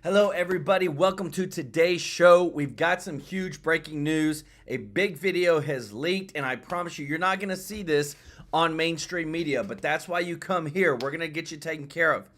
Hello, everybody. Welcome to today's show. We've got some huge breaking news. A big video has leaked, and I promise you're not going to see this on mainstream media, but that's why you come here. We're going to get you taken care of.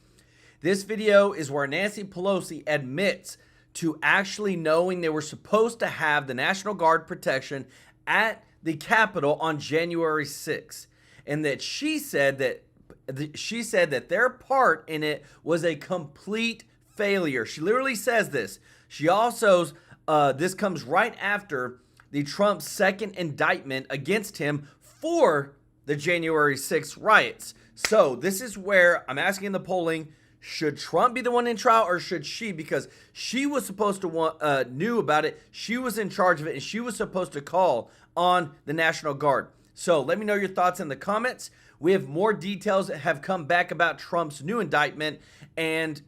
This video is where Nancy Pelosi admits to actually knowing they were supposed to have the National Guard protection at the Capitol on January 6th, and that she said that their part in it was a complete failure. She literally says this. She also, this comes right after the Trump second indictment against him for the January 6th riots. So this is where I'm asking the polling, should Trump be the one in trial or should she? Because she was supposed to knew about it. She was in charge of it and she was supposed to call on the National Guard. So let me know your thoughts in the comments. We have more details that have come back about Trump's new indictment, and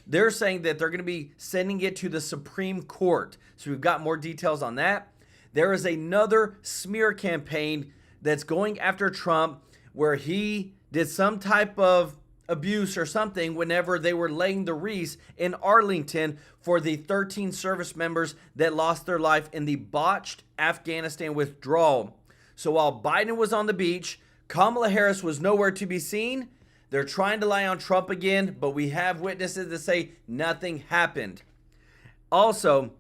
they're saying that they're going to be sending it to the Supreme Court. So we've got more details on that. There is another smear campaign that's going after Trump where he did some type of abuse or something whenever they were laying the wreaths in Arlington for the 13 service members that lost their life in the botched Afghanistan withdrawal. So while Biden was on the beach, Kamala Harris was nowhere to be seen. They're trying to lie on Trump again, but we have witnesses that say nothing happened. Also,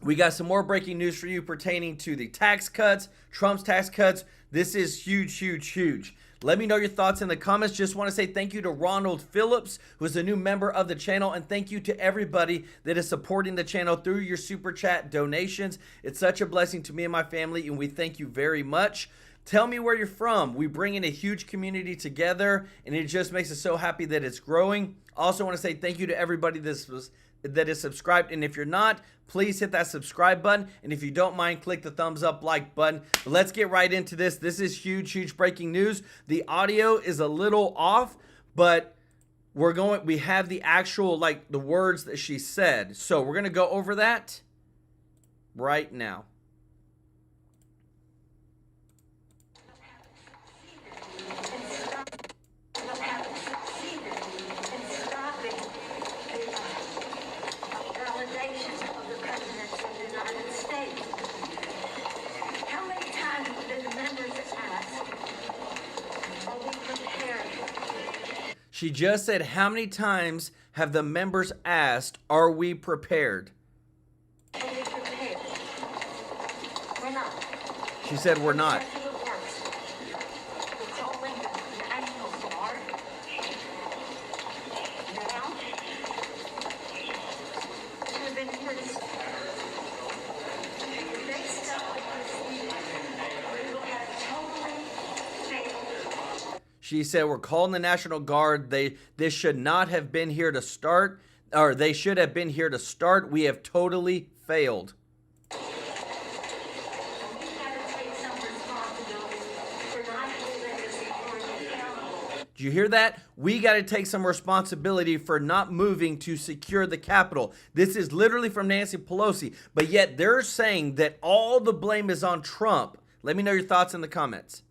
we got some more breaking news for you pertaining to the tax cuts, Trump's tax cuts. This is huge, huge, huge. Let me know your thoughts in the comments. Just want to say thank you to Ronald Phillips, who's a new member of the channel, and thank you to everybody that is supporting the channel through your super chat donations. It's such a blessing to me and my family, and we thank you very much. Tell me where you're from. We bring in a huge community together, and it just makes us so happy that it's growing. Also want to say thank you to everybody that is subscribed, and if you're not, please hit that subscribe button, and if you don't mind, click the thumbs up like button. But let's get right into this. This is huge, huge breaking news. The audio is a little off, but we have the actual, the words that she said. So we're going to go over that right now. She just said, how many times have the members asked, are we prepared? Are we prepared? We're not. She said we're not. She said, we're calling the National Guard. This should not have been here to start, or they should have been here to start. We have totally failed. Do you hear that? We got to take some responsibility for not moving to secure the Capitol. This is literally from Nancy Pelosi, but yet they're saying that all the blame is on Trump. Let me know your thoughts in the comments.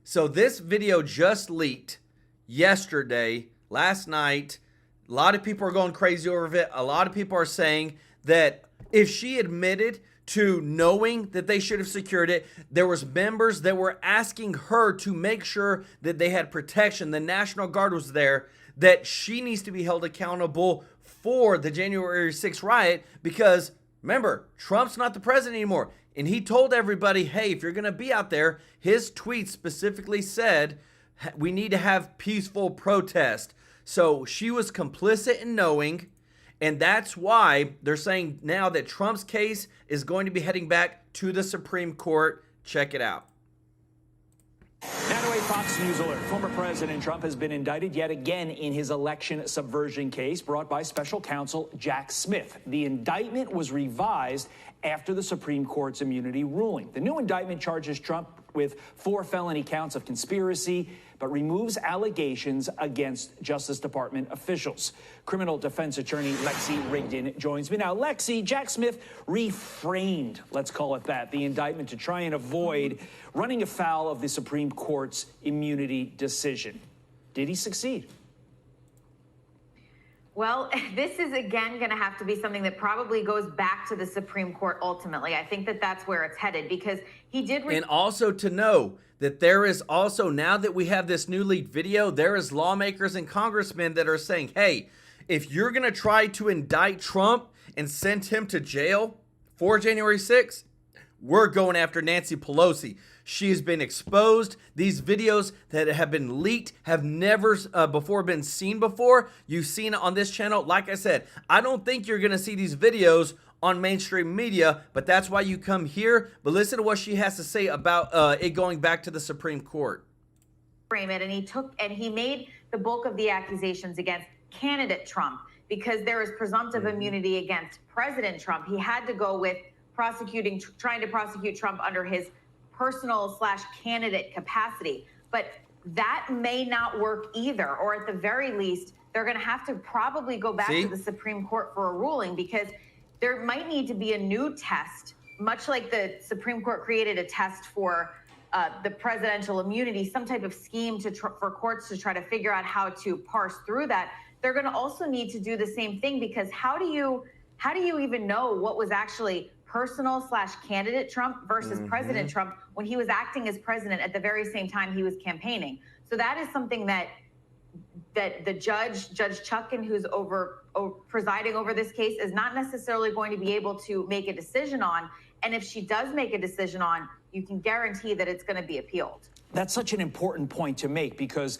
So this video just leaked yesterday, last night. A lot of people are going crazy over it. A lot of people are saying that if she admitted to knowing that they should have secured it, there was members that were asking her to make sure that they had protection. The National Guard was there, that she needs to be held accountable for the January 6th riot because, remember, Trump's not the president anymore. And he told everybody, hey, if you're going to be out there, his tweet specifically said, we need to have peaceful protest. So she was complicit in knowing, and that's why they're saying now that Trump's case is going to be heading back to the Supreme Court. Check it out. Now to a Fox News alert. Former President Trump has been indicted yet again in his election subversion case brought by special counsel Jack Smith. The indictment was revised after the Supreme Court's immunity ruling. The new indictment charges Trump with 4 felony counts of conspiracy, but removes allegations against Justice Department officials. Criminal defense attorney Lexi Rigdon joins me now. Lexi, Jack Smith reframed, let's call it that, the indictment to try and avoid running afoul of the Supreme Court's immunity decision. Did he succeed? Well, this is, again, going to have to be something that probably goes back to the Supreme Court ultimately. I think that that's where it's headed, because he did... And also to know that there is also, now that we have this new leaked video, there is lawmakers and congressmen that are saying, hey, if you're going to try to indict Trump and send him to jail for January 6th, we're going after Nancy Pelosi. She has been exposed. These videos that have been leaked have never before been seen before. You've seen it on this channel. Like I said, I don't think you're going to see these videos on mainstream media, but that's why you come here. But listen to what she has to say about it going back to the Supreme Court. Frame it, and he made the bulk of the accusations against candidate Trump, because there is presumptive immunity against President Trump. He had to go with trying to prosecute Trump under his personal/candidate capacity. But that may not work either, or at the very least, they're going to have to probably go back to the Supreme Court for a ruling, because there might need to be a new test, much like the Supreme Court created a test for the presidential immunity, some type of scheme for courts to try to figure out how to parse through that. They're going to also need to do the same thing, because how do you even know what was actually personal/candidate Trump versus President Trump when he was acting as president at the very same time he was campaigning? So that is something that the Judge Chutkan, who's presiding over this case, is not necessarily going to be able to make a decision on. And if she does make a decision on, you can guarantee that it's going to be appealed. That's such an important point to make, because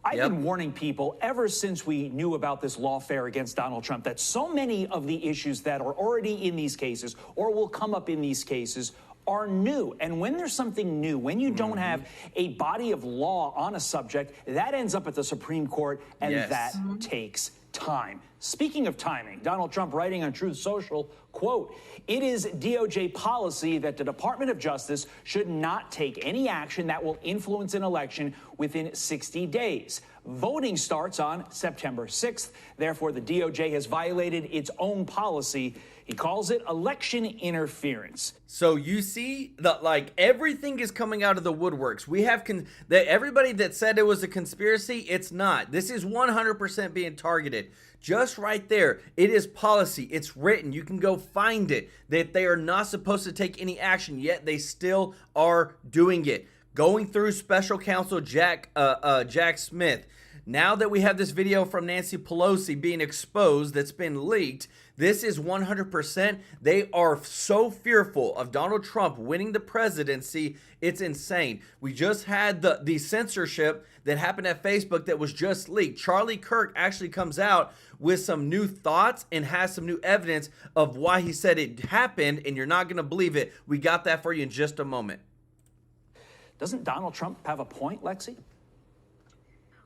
I've been warning people ever since we knew about this lawfare against Donald Trump that so many of the issues that are already in these cases or will come up in these cases are new. And when there's something new, when you don't have a body of law on a subject, that ends up at the Supreme Court, and that takes time. Speaking of timing, Donald Trump writing on Truth Social, quote, "It is DOJ policy that the Department of Justice should not take any action that will influence an election within 60 days. Voting starts on September 6th. Therefore, the DOJ has violated its own policy." He calls it election interference. So you see that, like, everything is coming out of the woodworks. We have that everybody that said it was a conspiracy, it's not. This is 100% being targeted. Just right there, it is policy. It's written. You can go find it, that they are not supposed to take any action, yet they still are doing it. Going through special counsel Jack Smith. Now that we have this video from Nancy Pelosi being exposed that's been leaked, this is 100%. They are so fearful of Donald Trump winning the presidency. It's insane. We just had the censorship that happened at Facebook that was just leaked. Charlie Kirk actually comes out with some new thoughts and has some new evidence of why he said it happened, and you're not going to believe it. We got that for you in just a moment. Doesn't Donald Trump have a point, Lexi?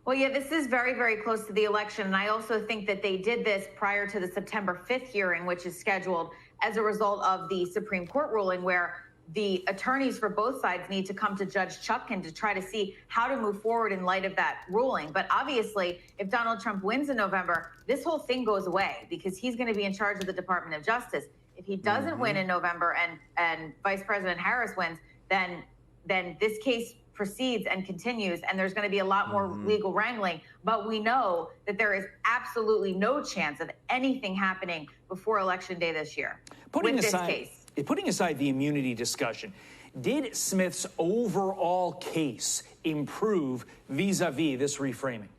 Well, yeah, this is very, very close to the election. And I also think that they did this prior to the September 5th hearing, which is scheduled as a result of the Supreme Court ruling, where the attorneys for both sides need to come to Judge Chutkan to try to see how to move forward in light of that ruling. But obviously, if Donald Trump wins in November, this whole thing goes away, because he's going to be in charge of the Department of Justice. If he doesn't win in November and Vice President Harris wins, then this case proceeds and continues, and there's going to be a lot more legal wrangling. But we know that there is absolutely no chance of anything happening before Election Day this year with this case. Putting aside the immunity discussion, did Smith's overall case improve vis-a-vis this reframing?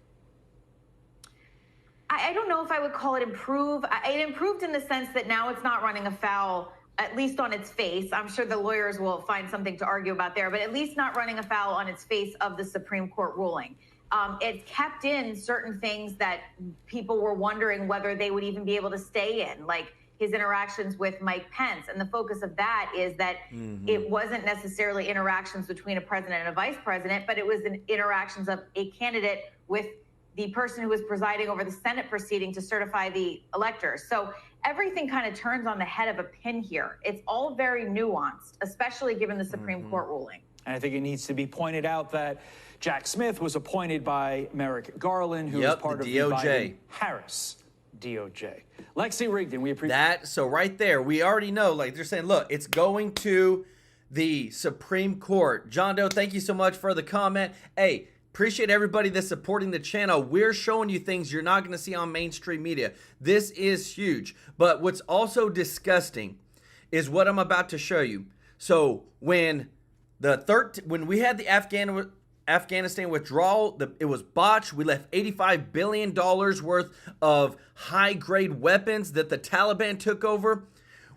I don't know if I would call it improve. It improved in the sense that now it's not running afoul, at least on its face. I'm sure the lawyers will find something to argue about there, but at least not running afoul on its face of the Supreme Court ruling. It kept in certain things that people were wondering whether they would even be able to stay in, like his interactions with Mike Pence. And the focus of that is that it wasn't necessarily interactions between a president and a vice president, but it was interactions of a candidate with the person who was presiding over the Senate proceeding to certify the electors. So everything kind of turns on the head of a pin here. It's all very nuanced, especially given the Supreme Court ruling. And I think it needs to be pointed out that Jack Smith was appointed by Merrick Garland, who is part of the Biden-Harris DOJ. Lexi Rigdon, we appreciate that. So right there, we already know, like they're saying, look, it's going to the Supreme Court. John Doe, thank you so much for the comment. Hey, appreciate everybody that's supporting the channel. We're showing you things you're not going to see on mainstream media. This is huge. But what's also disgusting is what I'm about to show you. So when we had the Afghanistan withdrawal, it was botched. We left $85 billion worth of high-grade weapons that the Taliban took over.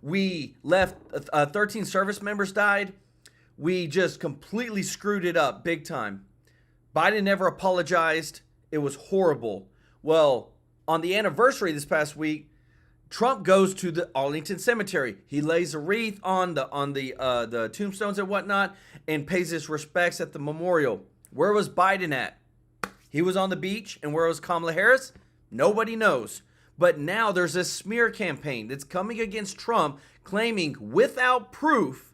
We left 13 service members died. We just completely screwed it up big time. Biden never apologized. It was horrible. Well, on the anniversary this past week, Trump goes to the Arlington cemetery. He lays a wreath on the tombstones and whatnot and pays his respects at the memorial. Where was Biden at? He was on the beach. And where was Kamala Harris? Nobody knows. But now there's a smear campaign that's coming against Trump, claiming without proof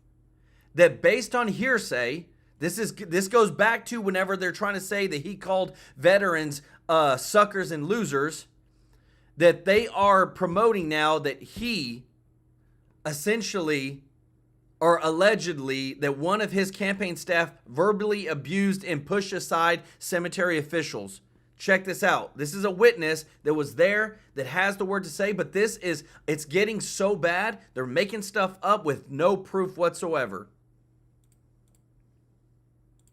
that based on hearsay, this goes back to whenever they're trying to say that he called veterans suckers and losers, that they are promoting now that he essentially or allegedly that one of his campaign staff verbally abused and pushed aside cemetery officials. Check this out. This is a witness that was there that has the word to say, but it's getting so bad, they're making stuff up with no proof whatsoever.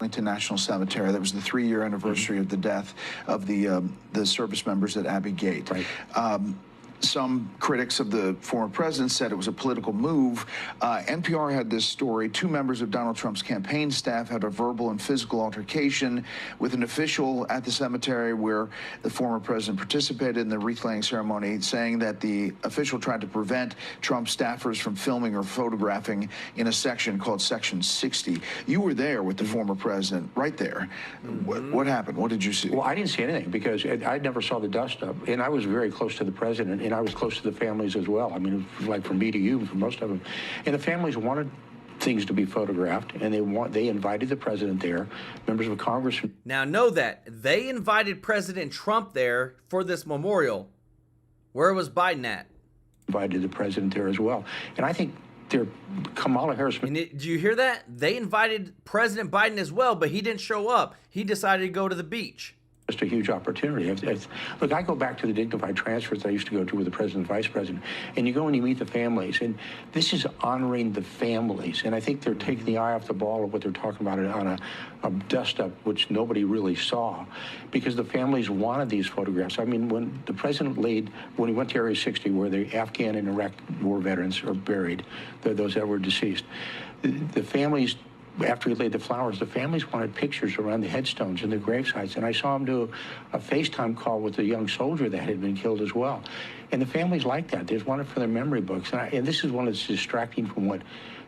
Arlington National Cemetery. That was the 3-year anniversary of the death of the service members at Abbey Gate. Right. Some critics of the former president said it was a political move. NPR had this story. 2 members of Donald Trump's campaign staff had a verbal and physical altercation with an official at the cemetery where the former president participated in the wreath-laying ceremony, saying that the official tried to prevent Trump staffers from filming or photographing in a section called Section 60. You were there with the former president, right there. What happened? What did you see? Well, I didn't see anything because I never saw the dust up, and I was very close to the president. And I was close to the families as well. I mean, it was like from me to you, for most of them. And the families wanted things to be photographed, and they invited the president there, members of Congress. Now know that they invited President Trump there for this memorial. Where was Biden at? Invited the president there as well. And I think Kamala Harris. And do you hear that? They invited President Biden as well, but he didn't show up. He decided to go to the beach. Just a huge opportunity. Look, I go back to the dignified transfers that I used to go to with the president and vice president, and you go and you meet the families, and this is honoring the families, and I think they're taking the eye off the ball of what they're talking about on a dust-up, which nobody really saw, because the families wanted these photographs. I mean, when the president when he went to Area 60, where the Afghan and Iraq war veterans are buried, those that were deceased, the families, after he laid the flowers, the families wanted pictures around the headstones and the grave sites. And I saw him do a FaceTime call with a young soldier that had been killed as well. And the families like that. They just want it for their memory books. And this is one that's distracting from what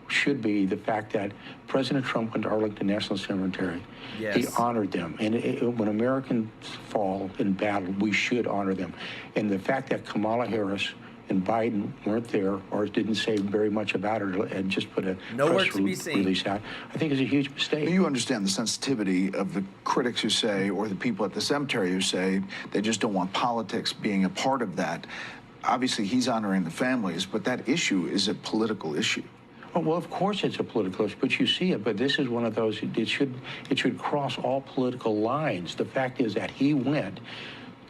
should be the fact that President Trump went to Arlington National Cemetery. Yes. He honored them. And when Americans fall in battle, we should honor them. And the fact that Kamala Harris and Biden weren't there or didn't say very much about it and just put a press release out, I think is a huge mistake. You understand the sensitivity of the critics who say, or the people at the cemetery who say, they just don't want politics being a part of that. Obviously, he's honoring the families, but that issue is a political issue. Oh, well, of course it's a political issue, but you see it. But this is one of those, it should cross all political lines. The fact is that he went.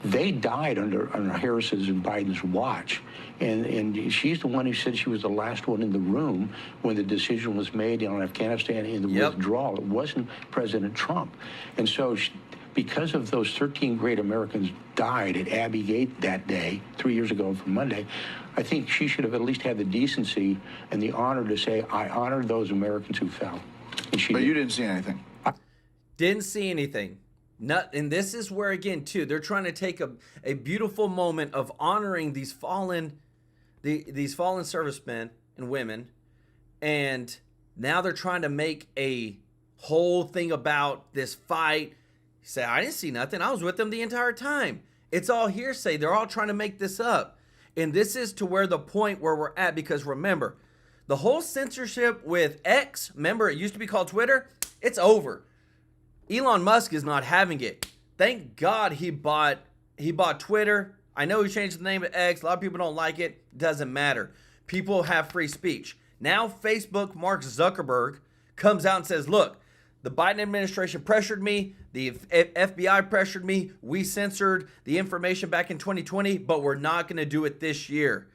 They died under Harris's and Biden's watch. And she's the one who said she was the last one in the room when the decision was made on Afghanistan and the withdrawal. It wasn't President Trump. And so because of those 13 great Americans died at Abbey Gate that day, 3 years ago from Monday, I think she should have at least had the decency and the honor to say, I honor those Americans who fell. And but you didn't see anything. Didn't see anything. And this is where, again, too, they're trying to take a beautiful moment of honoring these fallen servicemen and women, and now they're trying to make a whole thing about this fight. You say, I didn't see nothing. I was with them the entire time. It's all hearsay. They're all trying to make this up. And this is to where the point where we're at, because remember, the whole censorship with X, remember it used to be called Twitter, It's over. Elon Musk is not having it. Thank God he bought Twitter. I know he changed the name to X. A lot of people don't like it. Doesn't matter. People have free speech. Now Facebook, Mark Zuckerberg, comes out and says, look, the Biden administration pressured me. The FBI pressured me. We censored the information back in 2020, but we're not going to do it this year.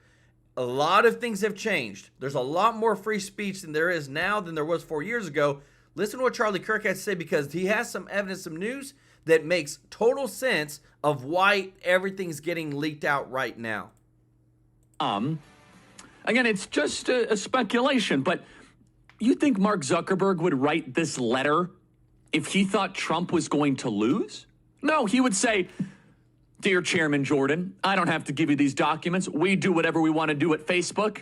A lot of things have changed. There's a lot more free speech than there is now than there was 4 years ago. Listen to what Charlie Kirk has to say, because he has some evidence, some news that makes total sense of why everything's getting leaked out right now. Again, it's just a speculation, but you think Mark Zuckerberg would write this letter if he thought Trump was going to lose? No, he would say, Dear Chairman Jordan, I don't have to give you these documents. We do whatever we want to do at Facebook.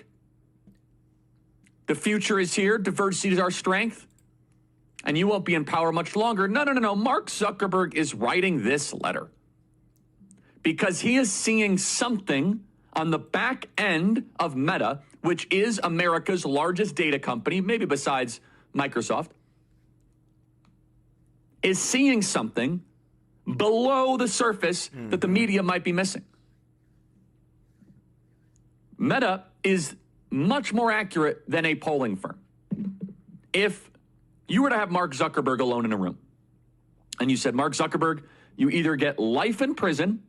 The future is here. Diversity is our strength. And you won't be in power much longer. No. Mark Zuckerberg is writing this letter because he is seeing something on the back end of Meta, which is America's largest data company, maybe besides Microsoft, is seeing something below the surface that the media might be missing. Meta is much more accurate than a polling firm. If you were to have Mark Zuckerberg alone in a room, and you said, Mark Zuckerberg, you either get life in prison,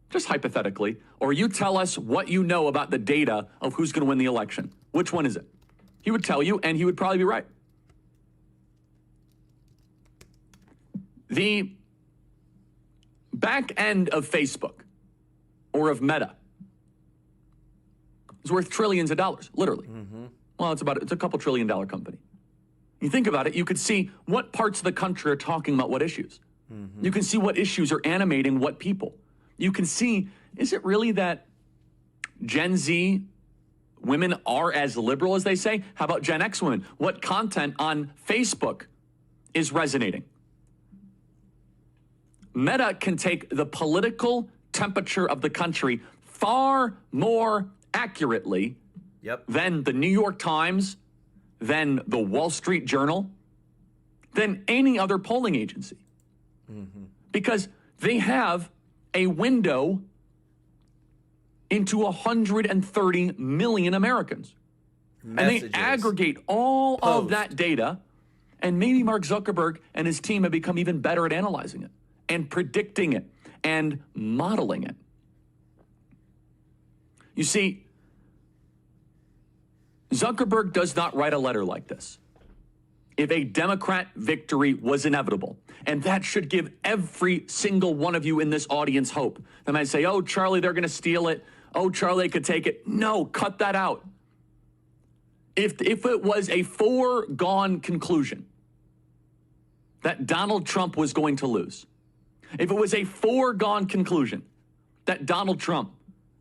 just hypothetically, or you tell us what you know about the data of who's going to win the election. Which one is it? He would tell you, and he would probably be right. The back end of Facebook or of Meta is worth trillions of dollars, literally. Well, it's a couple $1 trillion company. You think about it, you could see what parts of the country are talking about what issues. You can see what issues are animating what people. You can see, is it really that Gen Z women are as liberal as they say? How about Gen X women? What content on Facebook is resonating? Meta can take the political temperature of the country far more accurately than the New York Times, than the Wall Street Journal, than any other polling agency. Because they have a window into 130 million Americans. Messages. And they aggregate all of that data, and maybe Mark Zuckerberg and his team have become even better at analyzing it and predicting it and modeling it. You see, Zuckerberg does not write a letter like this if a Democrat victory was inevitable. And that should give every single one of you in this audience hope. They might say, oh, Charlie, they're going to steal it. Oh, Charlie, they could take it. No, cut that out. If it was a foregone conclusion that Donald Trump was going to lose, if it was a foregone conclusion that Donald Trump,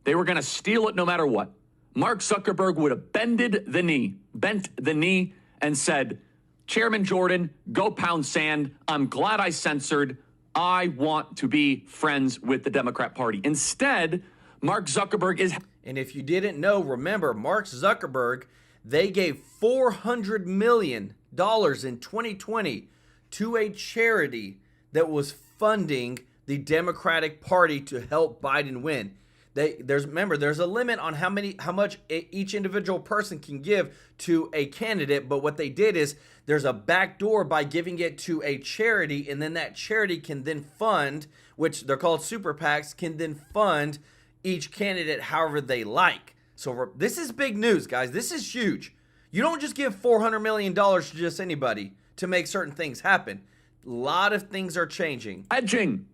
they were going to steal it no matter what, Mark Zuckerberg would have bent the knee and said, Chairman Jordan, go pound sand. I'm glad I censored. I want to be friends with the Democrat Party. Instead, Mark Zuckerberg is... And if you didn't know, remember, Mark Zuckerberg, they gave $400 million in 2020 to a charity that was funding the Democratic Party to help Biden win. There's a limit on how much each individual person can give to a candidate, but what they did is there's a back door by giving it to a charity, and then that charity can then fund, which they're called super PACs, can then fund each candidate however they like. So this is big news, guys. This is huge. You don't just give $400 million to just anybody to make certain things happen. A lot of things are changing. Hedging.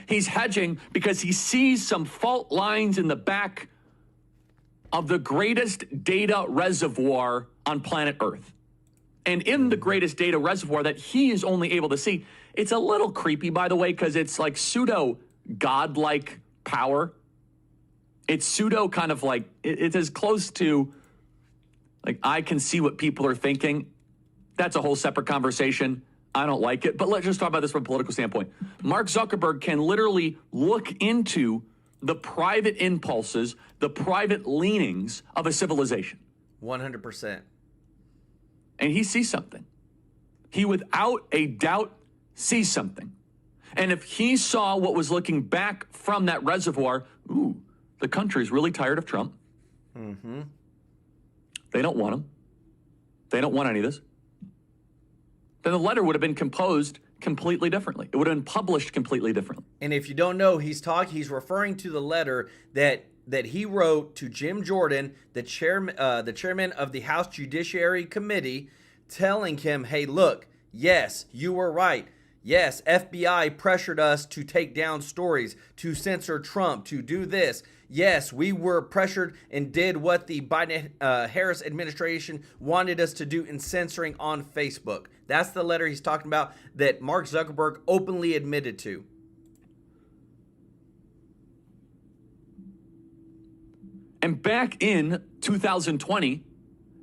He's hedging because he sees some fault lines in the back of the greatest data reservoir on planet Earth. And in the greatest data reservoir that he is only able to see, it's a little creepy, by the way, because it's like pseudo godlike power. It's pseudo kind of like, it's as close to like, I can see what people are thinking. That's a whole separate conversation. I don't like it, but let's just talk about this from a political standpoint. Mark Zuckerberg can literally look into the private impulses, the private leanings of a civilization. 100%. And he sees something. he without a doubt sees something. And if he saw what was looking back from that reservoir, ooh, the country's really tired of Trump. Mm-hmm. They don't want him. They don't want any of this. Then the letter would have been composed completely differently. It would have been published completely differently. And if you don't know, he's referring to the letter that he wrote to Jim Jordan, the chairman of the House Judiciary Committee, telling him, hey, look, yes, you were right. Yes, FBI pressured us to take down stories, to censor Trump, to do this. Yes, we were pressured and did what the Biden-Harris administration wanted us to do in censoring on Facebook. That's the letter he's talking about that Mark Zuckerberg openly admitted to. And back in 2020,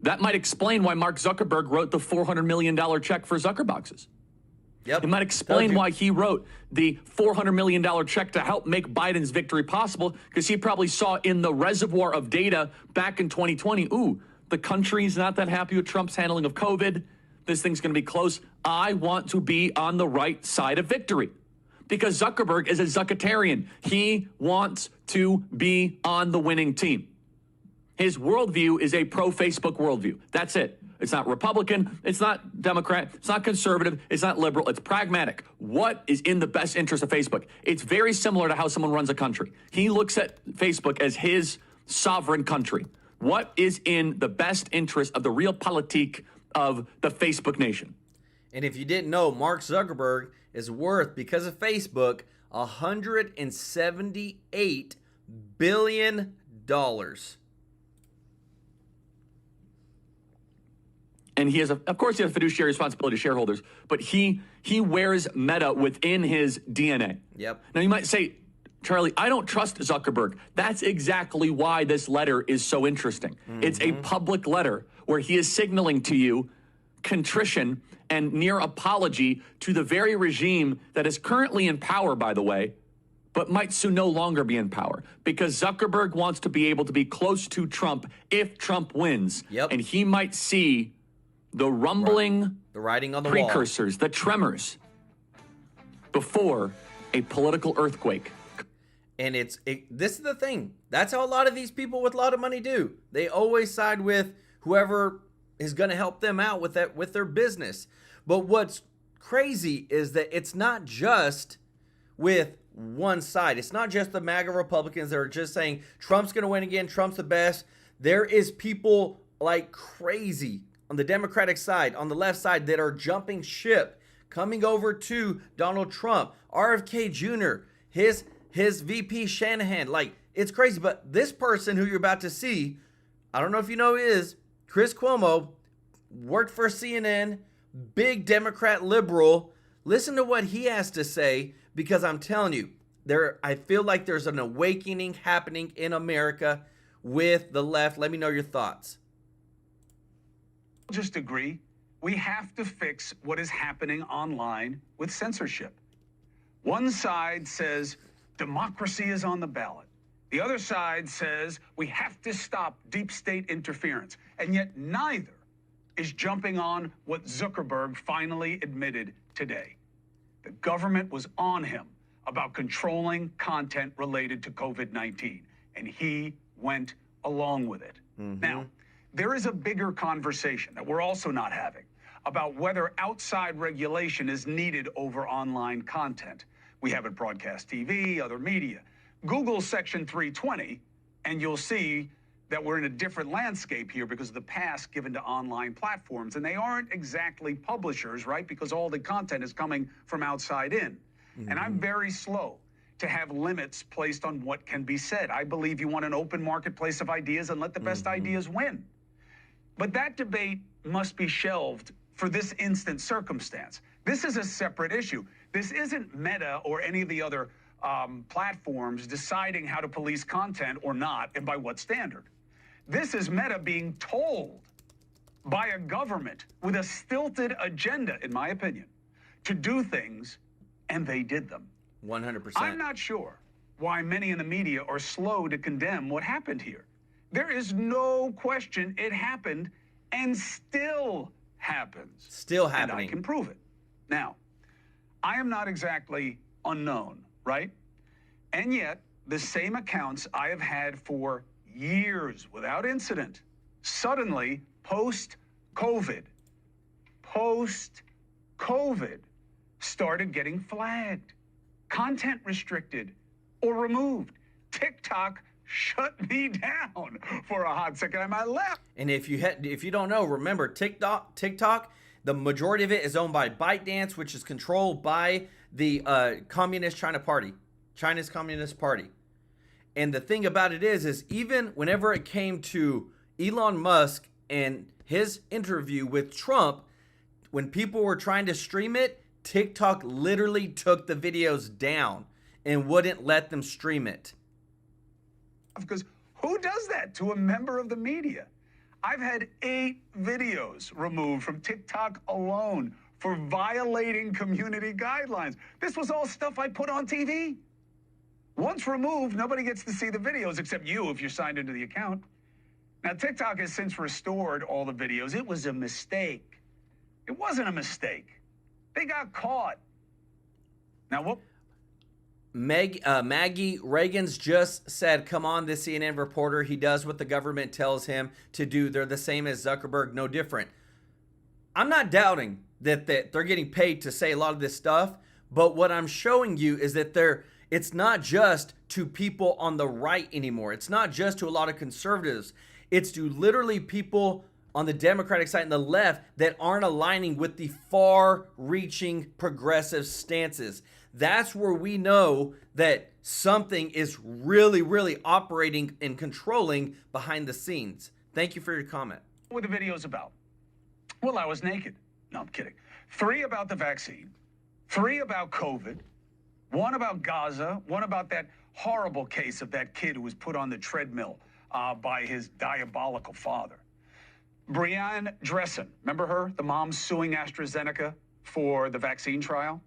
that might explain why Mark Zuckerberg wrote the $400 million check for Zuckerboxes. Yep. It might explain why he wrote the $400 million check to help make Biden's victory possible, because he probably saw in the reservoir of data back in 2020, ooh, the country's not that happy with Trump's handling of COVID. This thing's going to be close. I want to be on the right side of victory, because Zuckerberg is a Zuckatarian. He wants to be on the winning team. His worldview is a pro-Facebook worldview. That's it. It's not Republican. It's not Democrat. It's not conservative. It's not liberal. It's pragmatic. What is in the best interest of Facebook? It's very similar to how someone runs a country. He looks at Facebook as his sovereign country. What is in the best interest of the realpolitik of the Facebook nation? And if you didn't know, Mark Zuckerberg is worth, because of Facebook, $178 billion. And he has, of course, he has a fiduciary responsibility to shareholders, but he wears Meta within his DNA. Yep. Now, you might say, Charlie, I don't trust Zuckerberg. That's exactly why this letter is so interesting. Mm-hmm. It's a public letter where he is signaling to you contrition and near apology to the very regime that is currently in power, by the way, but might soon no longer be in power, because Zuckerberg wants to be able to be close to Trump if Trump wins. Yep. And he might see the rumbling, the writing on the precursors, wall, the tremors before a political earthquake. And this is the thing. That's how a lot of these people with a lot of money do. They always side with whoever is going to help them out with their business. But what's crazy is that it's not just with one side. It's not just the MAGA Republicans that are just saying Trump's going to win again, Trump's the best. There is people like crazy on the Democratic side, on the left side, that are jumping ship, coming over to Donald Trump, RFK Jr., his VP Shanahan. Like, it's crazy. But this person who you're about to see, I don't know if you know who he is, Chris Cuomo, worked for CNN, big Democrat liberal. Listen to what he has to say, because I'm telling you, I feel like there's an awakening happening in America with the left. Let me know your thoughts. Just agree, we have to fix what is happening online with censorship. One side says democracy is on the ballot. The other side says we have to stop deep state interference. And yet neither is jumping on what Zuckerberg finally admitted today. The government was on him about controlling content related to COVID-19, and he went along with it. Mm-hmm. Now, there is a bigger conversation that we're also not having about whether outside regulation is needed over online content. We have it broadcast TV, other media. Google Section 320, and you'll see that we're in a different landscape here because of the pass given to online platforms. And they aren't exactly publishers, right? Because all the content is coming from outside in. Mm-hmm. And I'm very slow to have limits placed on what can be said. I believe you want an open marketplace of ideas and let the best ideas win. But that debate must be shelved for this instant circumstance. This is a separate issue. This isn't Meta or any of the other platforms deciding how to police content or not, and by what standard. This is Meta being told by a government with a stilted agenda, in my opinion, to do things, and they did them. 100%. I'm not sure why many in the media are slow to condemn what happened here. There is no question it happened and still happens. Still happening. And I can prove it. Now, I am not exactly unknown, right? And yet, the same accounts I have had for years without incident, suddenly, post-COVID, started getting flagged, content restricted, or removed. TikTok shut me down for a hot second. I left. And if you don't know, remember TikTok, the majority of it is owned by ByteDance, which is controlled by the China's Communist Party. And the thing about it is even whenever it came to Elon Musk and his interview with Trump, when people were trying to stream it, TikTok literally took the videos down and wouldn't let them stream it. Because who does that to a member of the media? I've had 8 videos removed from TikTok alone for violating community guidelines. This was all stuff I put on TV. Once removed, nobody gets to see the videos except you if you're signed into the account. Now, TikTok has since restored all the videos. It was a mistake. It wasn't a mistake. They got caught. Now, what? Maggie Reagan's just said, come on, this CNN reporter. He does what the government tells him to do. They're the same as Zuckerberg, no different. I'm not doubting that they're getting paid to say a lot of this stuff, but what I'm showing you is that it's not just to people on the right anymore. It's not just to a lot of conservatives. It's to literally people on the Democratic side and the left that aren't aligning with the far-reaching progressive stances. That's where we know that something is really, really operating and controlling behind the scenes. Thank you for your comment. What were the videos about? Well, I was naked. No, I'm kidding. 3 about the vaccine, 3 about COVID, 1 about Gaza, 1 about that horrible case of that kid who was put on the treadmill by his diabolical father. Brianne Dressen, remember her? The mom suing AstraZeneca for the vaccine trial.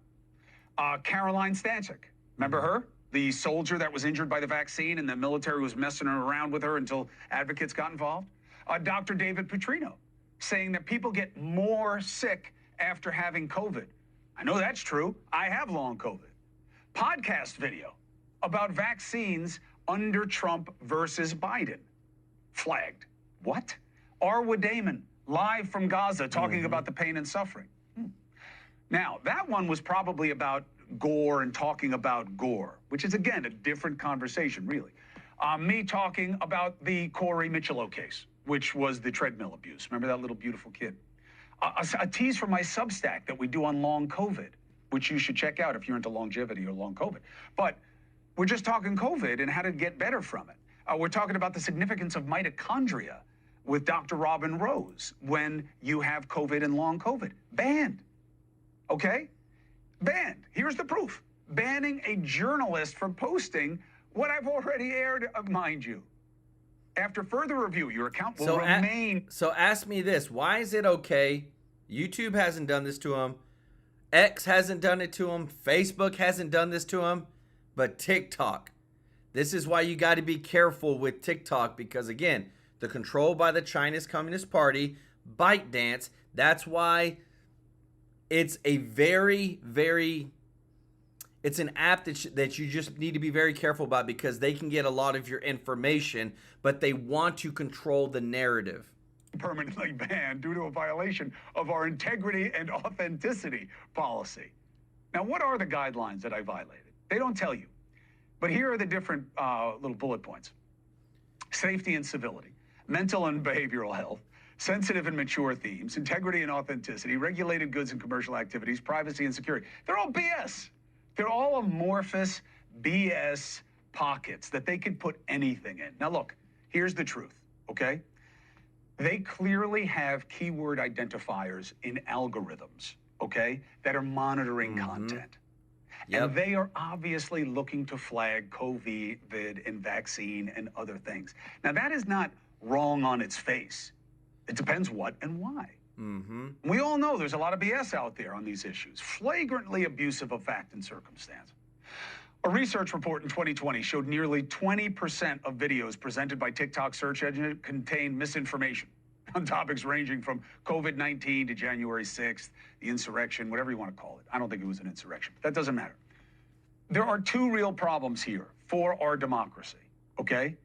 Caroline Stanczyk, remember her? The soldier that was injured by the vaccine and the military was messing around with her until advocates got involved. Dr. David Petrino, saying that people get more sick after having COVID. I know that's true. I have long COVID. Podcast video about vaccines under Trump versus Biden. Flagged. What? Arwa Damon, live from Gaza, talking about the pain and suffering. Now, that one was probably about Gore and talking about Gore, which is, again, a different conversation, really. Me talking about the Corey Michelow case, which was the treadmill abuse. Remember that little beautiful kid? A tease for my Substack that we do on long COVID, which you should check out if you're into longevity or long COVID. But we're just talking COVID and how to get better from it. We're talking about the significance of mitochondria with Dr. Robin Rose when you have COVID and long COVID. Banned. Okay? Banned. Here's the proof. Banning a journalist from posting what I've already aired, mind you. After further review, your account will remain. So ask me this. Why is it okay? YouTube hasn't done this to him. X hasn't done it to him. Facebook hasn't done this to him. But TikTok. This is why you got to be careful with TikTok because, again, the control by the Chinese Communist Party, ByteDance, that's why it's a it's an app that you just need to be very careful about because they can get a lot of your information, but they want to control the narrative. Permanently banned due to a violation of our integrity and authenticity policy. Now, what are the guidelines that I violated? They don't tell you. But here are the different little bullet points. Safety and civility, mental and behavioral health, sensitive and mature themes, integrity and authenticity, regulated goods and commercial activities, privacy and security. They're all BS. They're all amorphous BS pockets that they could put anything in. Now, look, here's the truth, okay? They clearly have keyword identifiers in algorithms, okay, that are monitoring content. Yep. And they are obviously looking to flag COVID and vaccine and other things. Now, that is not wrong on its face. It depends what and why. We all know there's a lot of BS out there on these issues, flagrantly abusive of fact and circumstance. A research report in 2020 showed nearly 20% of videos presented by TikTok search engine contain misinformation. on topics ranging from COVID-19 to January 6th, the insurrection, whatever you want to call it. I don't think it was an insurrection, but that doesn't matter. There are two real problems here for our democracy, okay?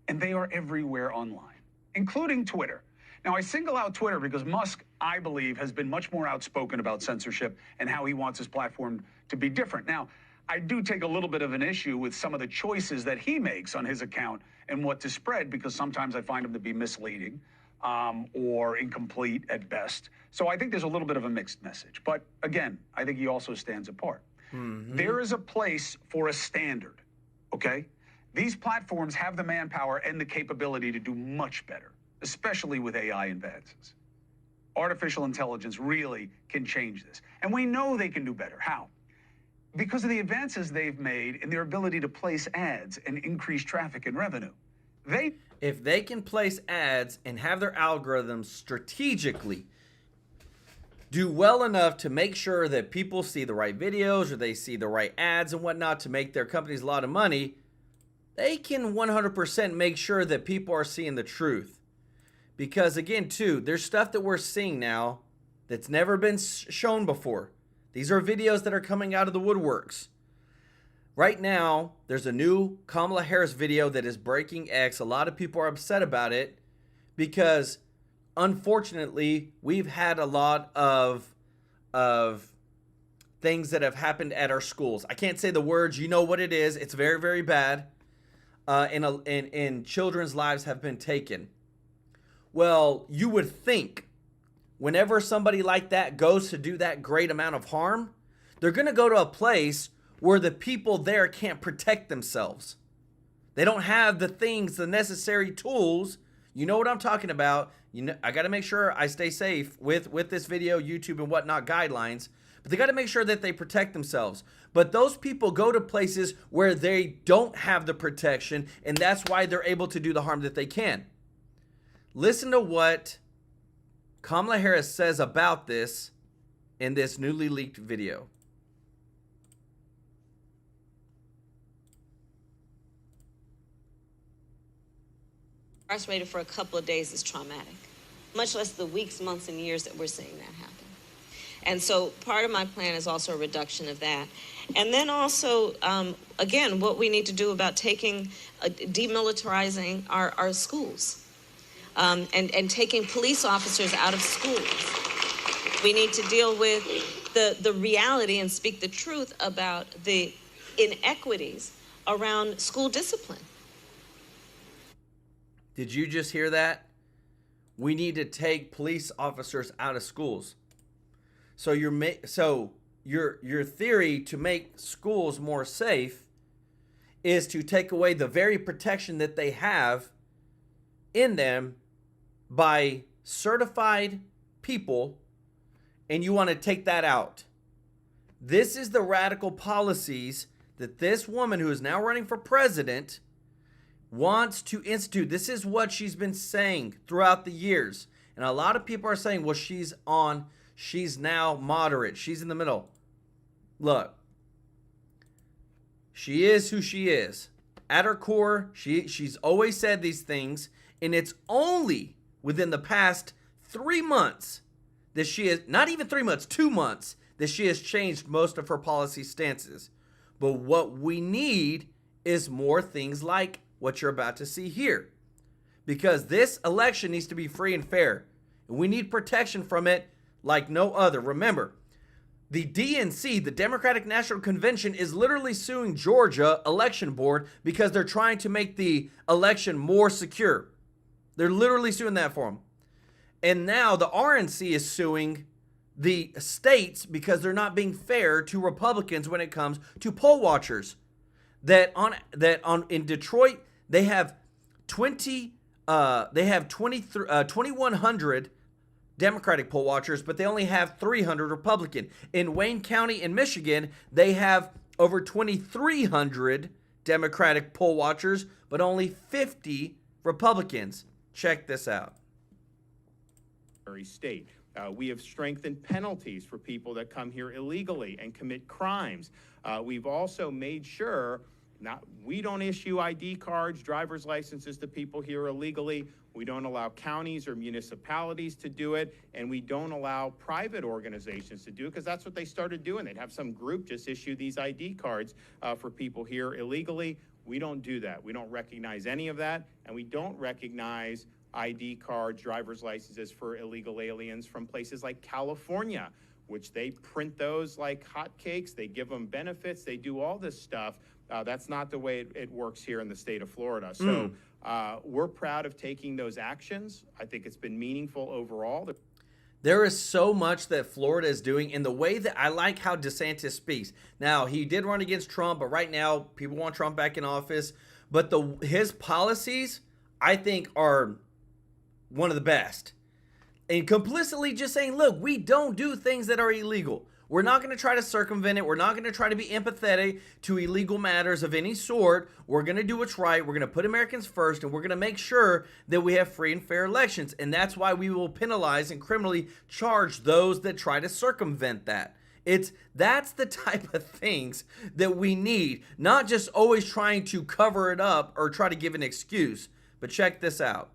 And they are everywhere online, including Twitter. Now, I single out Twitter because Musk, I believe, has been much more outspoken about censorship and how he wants his platform to be different. Now, I do take a little bit of an issue with some of the choices that he makes on his account and what to spread, because sometimes I find them to be misleading or incomplete at best. So I think there's a little bit of a mixed message. But again, I think he also stands apart. There is a place for a standard, okay? These platforms have the manpower and the capability to do much better, especially with AI advances. Artificial intelligence really can change this. And we know they can do better. How? Because of the advances they've made in their ability to place ads and increase traffic and revenue. If they can place ads and have their algorithms strategically do well enough to make sure that people see the right videos or they see the right ads and whatnot to make their companies a lot of money, they can 100% make sure that people are seeing the truth. Because again, too, there's stuff that we're seeing now that's never been shown before. These are videos that are coming out of the woodworks. Right now, there's a new Kamala Harris video that is breaking X. A lot of people are upset about it because unfortunately, we've had a lot of things that have happened at our schools. I can't say the words. You know what it is. It's very, very bad. And children's lives have been taken. Well, you would think whenever somebody like that goes to do that great amount of harm, they're going to go to a place where the people there can't protect themselves. They don't have the things, the necessary tools. You know what I'm talking about. You know, I got to make sure I stay safe with this video, YouTube and whatnot guidelines, but they got to make sure that they protect themselves. But those people go to places where they don't have the protection, and that's why they're able to do the harm that they can. Listen to what Kamala Harris says about this in this newly leaked video. Incarcerated for a couple of days is traumatic, much less the weeks, months, and years that we're seeing that happen. And so part of my plan is also a reduction of that. And then also, again, what we need to do about demilitarizing our schools and taking police officers out of schools. We need to deal with the reality and speak the truth about the inequities around school discipline. Did you just hear that? We need to take police officers out of schools. So your theory to make schools more safe is to take away the very protection that they have in them by certified people, and you want to take that out. This is the radical policies that this woman who is now running for president wants to institute. This is what she's been saying throughout the years. And a lot of people are saying, well, she's now moderate. She's in the middle. Look, she is who she is. At her core, she's always said these things. And it's only within the past 3 months that she has, not even 3 months, 2 months, that she has changed most of her policy stances. But what we need is more things like what you're about to see here. Because this election needs to be free and fair. And we need protection from it like no other. Remember, the DNC, the Democratic National Convention, is literally suing Georgia Election Board because they're trying to make the election more secure. They're literally suing that for them. And now the RNC is suing the states because they're not being fair to Republicans when it comes to poll watchers. In Detroit, they have 2,100 Democratic poll watchers, but they only have 300 Republican. In Wayne County in Michigan, they have over 2,300 Democratic poll watchers, but only 50 Republicans. Check this out. State. We have strengthened penalties for people that come here illegally and commit crimes. We've also made sure We don't issue ID cards, driver's licenses to people here illegally. We don't allow counties or municipalities to do it, and we don't allow private organizations to do it because that's what they started doing. They'd have some group just issue these ID cards for people here illegally. We don't do that. We don't recognize any of that, and we don't recognize ID cards, driver's licenses for illegal aliens from places like California, which they print those like hotcakes. They give them benefits. They do all this stuff. That's not the way it works here in the state of Florida. So we're proud of taking those actions. I think it's been meaningful overall. There is so much that Florida is doing in the way that I like how DeSantis speaks. Now, he did run against Trump, but right now people want Trump back in office. But his policies, I think, are one of the best. And complicitly just saying, look, we don't do things that are illegal. We're not going to try to circumvent it. We're not going to try to be empathetic to illegal matters of any sort. We're going to do what's right. We're going to put Americans first, and we're going to make sure that we have free and fair elections. And that's why we will penalize and criminally charge those that try to circumvent that. That's the type of things that we need, not just always trying to cover it up or try to give an excuse. But check this out.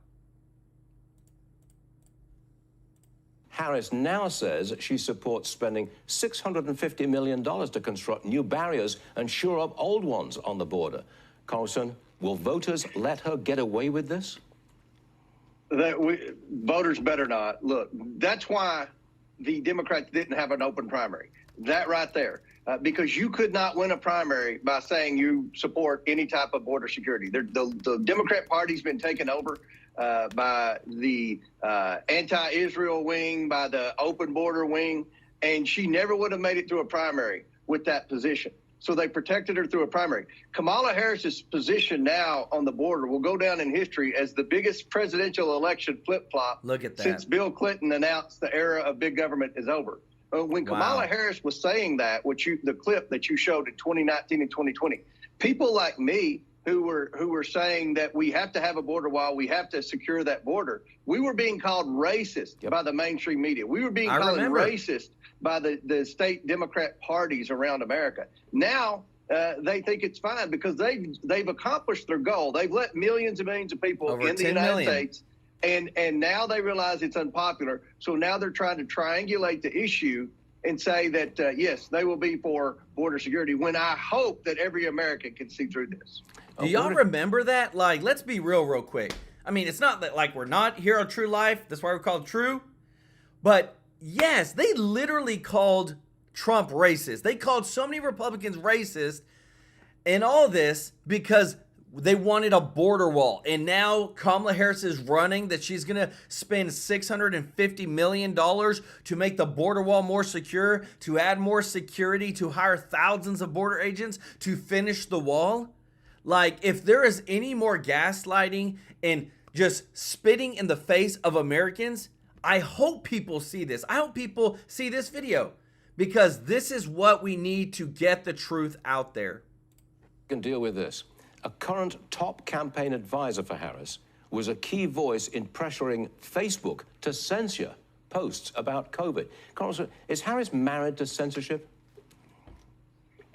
Harris now says she supports spending $650 million to construct new barriers and shore up old ones on the border. Congressman, will voters let her get away with this? Voters better not. Look, that's why the Democrats didn't have an open primary. That right there. Because you could not win a primary by saying you support any type of border security. The Democrat Party's been taken over by the anti-Israel wing, by the open border wing, and she never would have made it through a primary with that position. So they protected her through a primary. Kamala Harris's position now on the border will go down in history as the biggest presidential election flip-flop since Bill Clinton announced the era of big government is over. When Kamala Harris was saying that, the clip that you showed in 2019 and 2020, people like me who were saying that we have to have a border wall, we have to secure that border, we were being called racist by the mainstream media. We were being called racist by the state Democrat parties around America. Now they think it's fine because they've accomplished their goal. They've let millions and millions of people in the United States, and now they realize it's unpopular. So now they're trying to triangulate the issue and say that, yes, they will be for border security, when I hope that every American can see through this. Do y'all remember that? Like, let's be real quick. I mean, it's not that, like, we're not here on True Life. That's why we're called True. But, yes, they literally called Trump racist. They called so many Republicans racist and all this because they wanted a border wall. And now Kamala Harris is running that she's going to spend $650 million to make the border wall more secure, to add more security, to hire thousands of border agents to finish the wall. Like, if there is any more gaslighting and just spitting in the face of Americans, I hope people see this. I hope people see this video because this is what we need to get the truth out there. Can deal with this. A current top campaign advisor for Harris was a key voice in pressuring Facebook to censor posts about COVID. Congressman, is Harris married to censorship?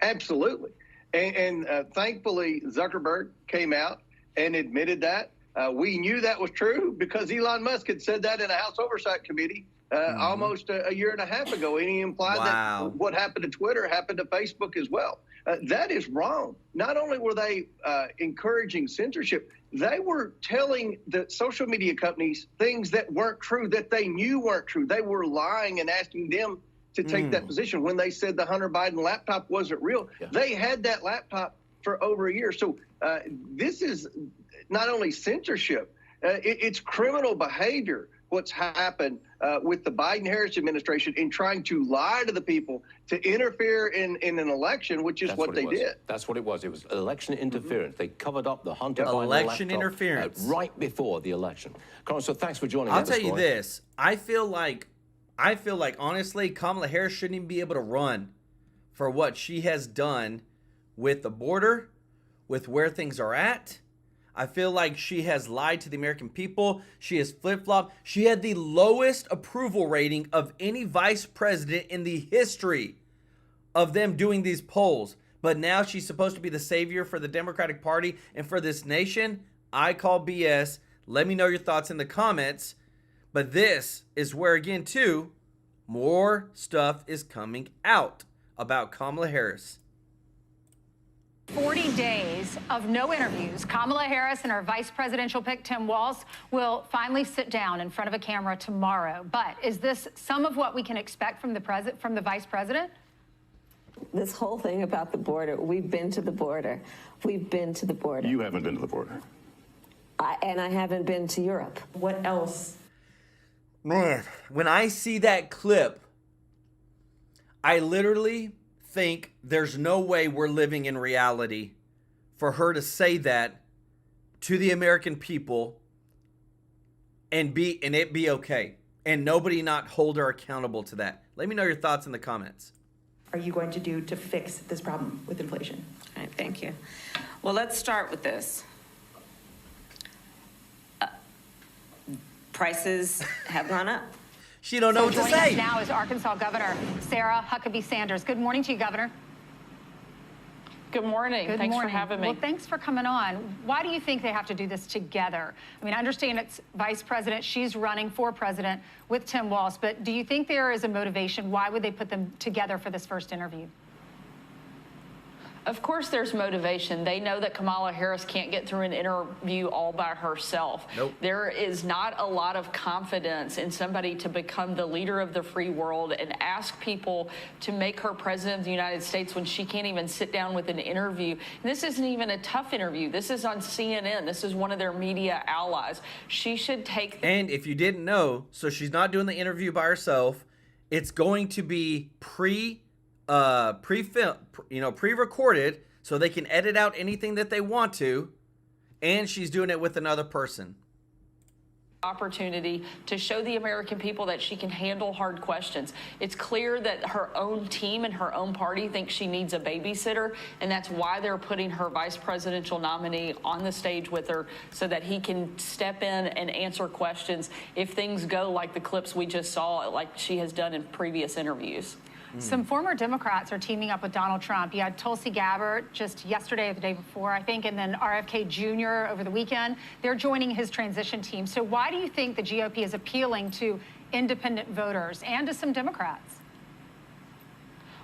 Absolutely. And thankfully, Zuckerberg came out and admitted that. We knew that was true because Elon Musk had said that in a House Oversight Committee almost a year and a half ago. And he implied that what happened to Twitter happened to Facebook as well. That is wrong. Not only were they encouraging censorship, they were telling the social media companies things that weren't true, that they knew weren't true. They were lying and asking them to take that position. When they said the Hunter Biden laptop wasn't real, they had that laptop for over a year. So this is not only censorship, it's criminal behavior, what's happened with the Biden-Harris administration in trying to lie to the people to interfere in an election, which is what they did. That's what it was. It was election interference. They covered up the Hunter Biden election laptop, interference right before the election. Congressman, thanks for joining us. us. I'll tell you this. I feel like, honestly, Kamala Harris shouldn't even be able to run for what she has done with the border, with where things are at. I feel like she has lied to the American people. She has flip-flopped. She had the lowest approval rating of any vice president in the history of them doing these polls. but now she's supposed to be the savior for the Democratic Party and for this nation. I call BS. Let me know your thoughts in the comments. But this is where, again, too, more stuff is coming out about Kamala Harris. 40 days of no interviews. Kamala Harris and her vice presidential pick, Tim Walz, will finally sit down in front of a camera tomorrow. But is this some of what we can expect from the vice president? This whole thing about the border, we've been to the border. We've been to the border. You haven't been to the border. And I haven't been to Europe. What else? Man, when I see that clip, I literally think there's no way we're living in reality for her to say that to the American people and it be okay and nobody not hold her accountable to that. Let me know your thoughts in the comments. Are you going to do to fix this problem with inflation? All right, thank you. Well, let's start with this. Prices have gone up. She don't know what to Joining say. us now is Arkansas Governor Sarah Huckabee Sanders. Good morning to you, Governor. Good morning. Thanks for having me. Well, thanks for coming on. Why do you think they have to do this together? I mean, I understand it's vice president. She's running for president with Tim Walz. But do you think there is a motivation? Why would they put them together for this first interview? Of course there's motivation. They know that Kamala Harris can't get through an interview all by herself. Nope. There is not a lot of confidence in somebody to become the leader of the free world and ask people to make her president of the United States when she can't even sit down with an interview. And this isn't even a tough interview. This is on CNN. This is one of their media allies. She should take... And if you didn't know, so she's not doing the interview by herself. It's going to be pre-recorded, so they can edit out anything that they want to, and she's doing it with another person. Opportunity to show the American people that she can handle hard questions. It's clear that her own team and her own party think she needs a babysitter, and that's why they're putting her vice presidential nominee on the stage with her so that he can step in and answer questions if things go like the clips we just saw, like she has done in previous interviews. Some former Democrats are teaming up with Donald Trump. You had Tulsi Gabbard just yesterday or the day before, I think, and then RFK Jr. over the weekend. They're joining his transition team. So why do you think the GOP is appealing to independent voters and to some Democrats?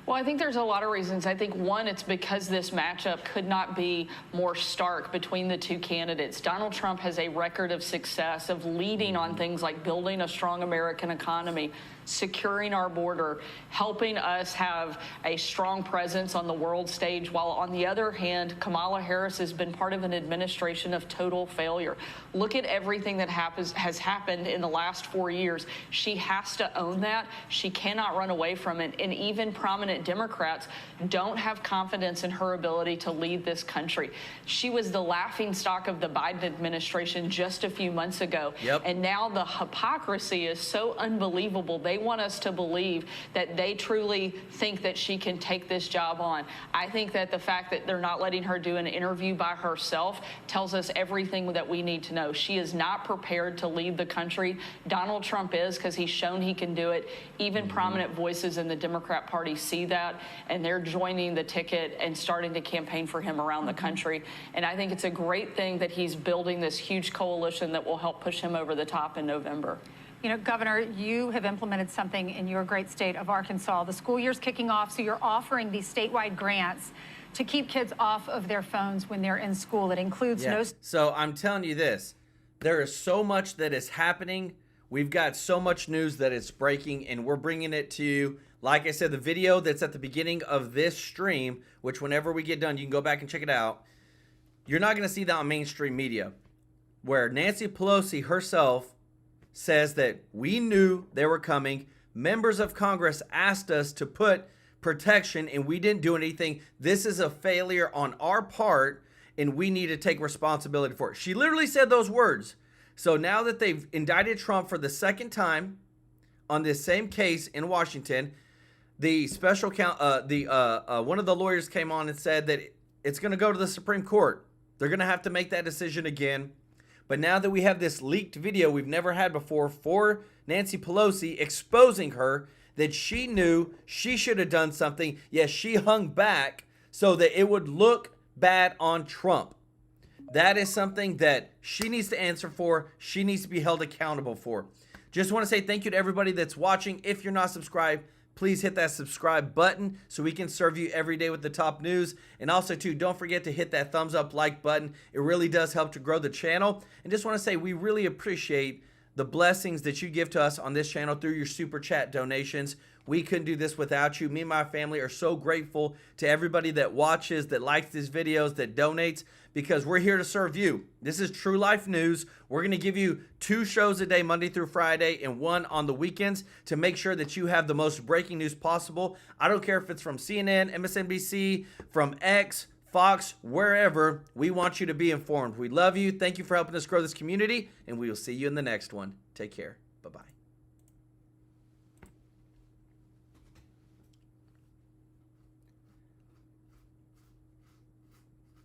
Well, I think there's a lot of reasons. I think, one, it's because this matchup could not be more stark between the two candidates. Donald Trump has a record of success of leading on things like building a strong American economy, securing our border, helping us have a strong presence on the world stage, while on the other hand, Kamala Harris has been part of an administration of total failure. Look at everything that has happened in the last 4 years. She has to own that. She cannot run away from it. And even prominent Democrats don't have confidence in her ability to lead this country. She was the laughingstock of the Biden administration just a few months ago. Yep. And now the hypocrisy is so unbelievable. They want us to believe that they truly think that she can take this job on. I think that the fact that they're not letting her do an interview by herself tells us everything that we need to know. She is not prepared to lead the country. Donald Trump is, because he's shown he can do it. Even prominent voices in the Democrat Party see that, and they're joining the ticket and starting to campaign for him around the country. And I think it's a great thing that he's building this huge coalition that will help push him over the top in November. You know, Governor, you have implemented something in your great state of Arkansas. The school year's kicking off, so you're offering these statewide grants to keep kids off of their phones when they're in school. It includes So I'm telling you this, there is so much that is happening. We've got so much news that is breaking, and we're bringing it to you. Like I said, the video that's at the beginning of this stream, which whenever we get done, you can go back and check it out. You're not going to see that on mainstream media, where Nancy Pelosi herself says that we knew they were coming. Members of Congress asked us to put protection, and we didn't do anything. This is a failure on our part, and we need to take responsibility for it. She literally said those words. So now that they've indicted Trump for the second time on this same case in Washington, the special one of the lawyers came on and said that it's going to go to the Supreme Court. They're going to have to make that decision again. But now that we have this leaked video we've never had before for Nancy Pelosi exposing her, that she knew she should have done something. Yes, she hung back so that it would look bad on Trump. That is something that she needs to answer for. She needs to be held accountable for. Just want to say thank you to everybody that's watching. If you're not subscribed, please hit that subscribe button so we can serve you every day with the top news. And also, too, don't forget to hit that thumbs up like button. It really does help to grow the channel. And just want to say we really appreciate the blessings that you give to us on this channel through your super chat donations. We couldn't do this without you. Me and my family are so grateful to everybody that watches, that likes these videos, that donates, because we're here to serve you. This is True Life News. We're going to give you 2 shows a day, Monday through Friday, and 1 on the weekends to make sure that you have the most breaking news possible. I don't care if it's from CNN, MSNBC, from X, Fox, wherever. We want you to be informed. We love you. Thank you for helping us grow this community, and we will see you in the next one. Take care.